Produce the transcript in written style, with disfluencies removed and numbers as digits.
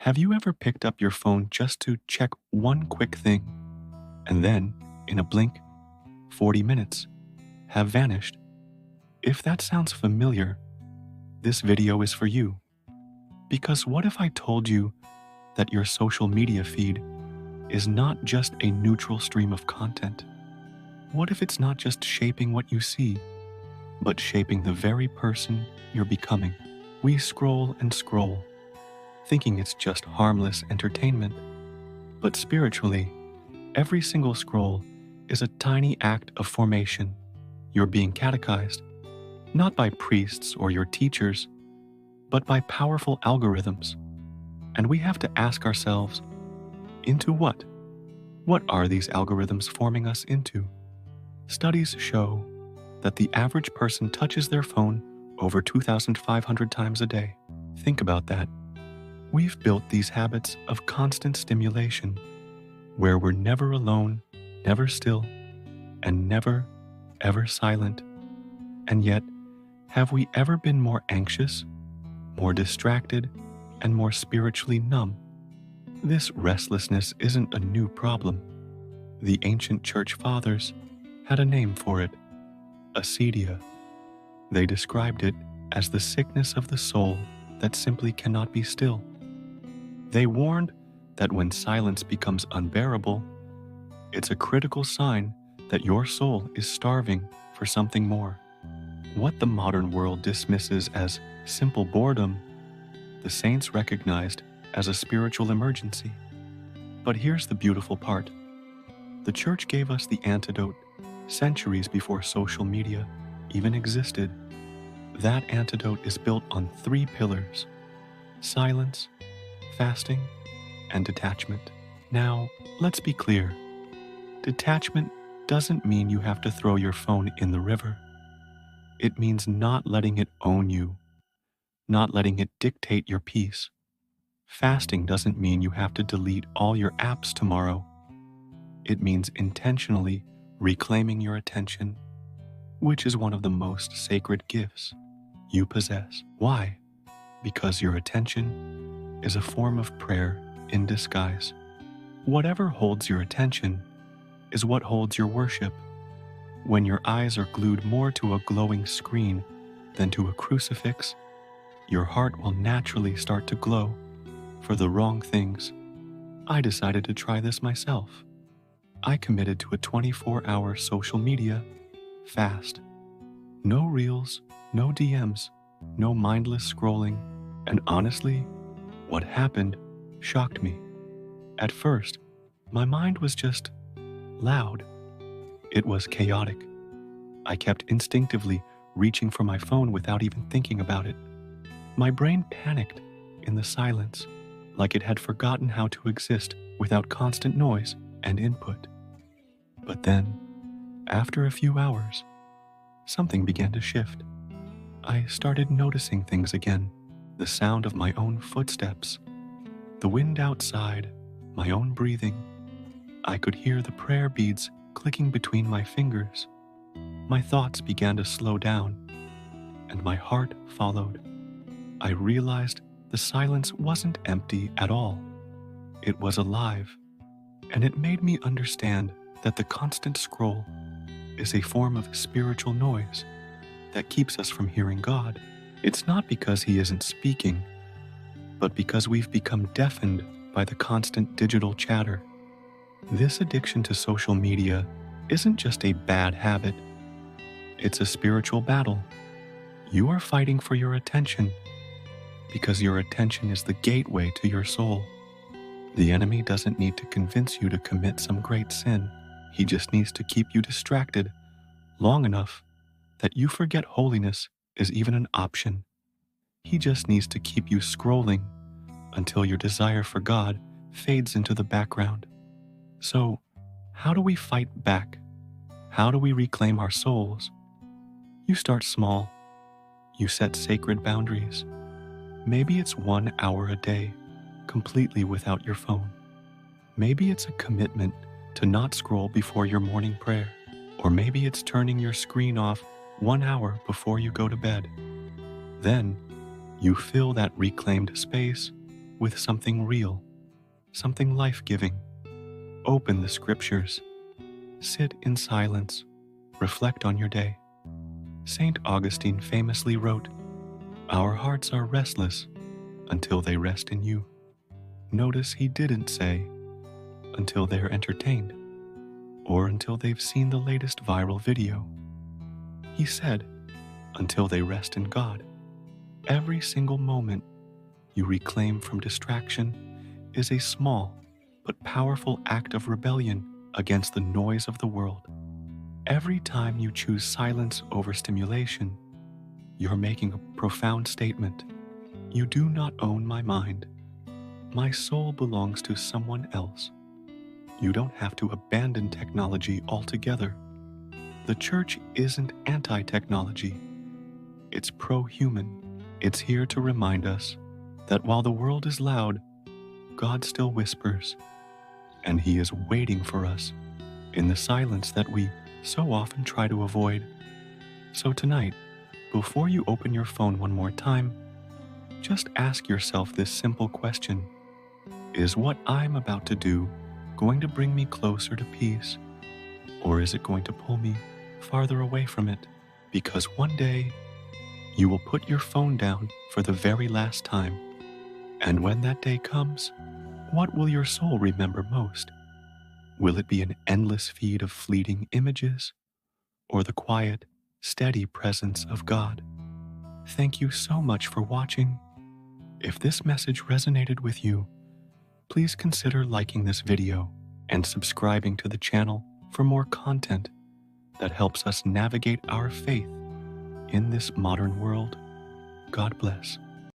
Have you ever picked up your phone just to check one quick thing, and then, in a blink, 40 minutes have vanished? If that sounds familiar, this video is for you. Because what if I told you that your social media feed is not just a neutral stream of content? What if it's not just shaping what you see, but shaping the very person you're becoming? We scroll and scroll, thinking it's just harmless entertainment. But spiritually, every single scroll is a tiny act of formation. You're being catechized, not by priests or your teachers, but by powerful algorithms. And we have to ask ourselves, into what? What are these algorithms forming us into? Studies show that the average person touches their phone over 2,500 times a day. Think about that. We've built these habits of constant stimulation, where we're never alone, never still, and never, ever silent. And yet, have we ever been more anxious, more distracted, and more spiritually numb? This restlessness isn't a new problem. The ancient church fathers had a name for it, acedia. They described it as the sickness of the soul that simply cannot be still. They warned that when silence becomes unbearable, it's a critical sign that your soul is starving for something more. What the modern world dismisses as simple boredom, the saints recognized as a spiritual emergency. But here's the beautiful part. The church gave us the antidote centuries before social media even existed. That antidote is built on 3 pillars: silence, fasting, and detachment. Now, let's be clear. Detachment doesn't mean you have to throw your phone in the river. It means not letting it own you, not letting it dictate your peace. Fasting doesn't mean you have to delete all your apps tomorrow. It means intentionally reclaiming your attention, which is one of the most sacred gifts you possess. Why? Because your attention is a form of prayer in disguise. Whatever holds your attention is what holds your worship. When your eyes are glued more to a glowing screen than to a crucifix, your heart will naturally start to glow for the wrong things. I decided to try this myself. I committed to a 24-hour social media fast. No reels, no DMs, no mindless scrolling, and honestly, what happened shocked me. At first, my mind was just loud. It was chaotic. I kept instinctively reaching for my phone without even thinking about it. My brain panicked in the silence, like it had forgotten how to exist without constant noise and input. But then, after a few hours, something began to shift. I started noticing things again: the sound of my own footsteps, the wind outside, my own breathing. I could hear the prayer beads clicking between my fingers. My thoughts began to slow down, and my heart followed. I realized the silence wasn't empty at all. It was alive, and it made me understand that the constant scroll is a form of spiritual noise that keeps us from hearing God. It's not because He isn't speaking, but because we've become deafened by the constant digital chatter. This addiction to social media isn't just a bad habit, it's a spiritual battle. You are fighting for your attention because your attention is the gateway to your soul. The enemy doesn't need to convince you to commit some great sin. He just needs to keep you distracted long enough that you forget holiness is even an option. He just needs to keep you scrolling until your desire for God fades into the background. So, how do we fight back? How do we reclaim our souls? You start small. You set sacred boundaries. Maybe it's 1 hour a day, completely without your phone. Maybe it's a commitment to not scroll before your morning prayer. Or maybe it's turning your screen off 1 hour before you go to bed. Then, you fill that reclaimed space with something real, something life-giving. Open the scriptures. Sit in silence. Reflect on your day. St. Augustine famously wrote, "Our hearts are restless until they rest in you." Notice he didn't say, until they're entertained, or until they've seen the latest viral video. He said, until they rest in God. Every single moment you reclaim from distraction is a small but powerful act of rebellion against the noise of the world. Every time you choose silence over stimulation, you're making a profound statement. You do not own my mind. My soul belongs to someone else. You don't have to abandon technology altogether. The church isn't anti-technology. It's pro-human. It's here to remind us that while the world is loud, God still whispers, and He is waiting for us in the silence that we so often try to avoid. So tonight, before you open your phone one more time, just ask yourself this simple question. Is what I'm about to do going to bring me closer to peace? Or is it going to pull me farther away from it? Because one day, you will put your phone down for the very last time. And when that day comes, what will your soul remember most? Will it be an endless feed of fleeting images, or the quiet, steady presence of God? Thank you so much for watching. If this message resonated with you, please consider liking this video and subscribing to the channel for more content that helps us navigate our faith in this modern world. God bless.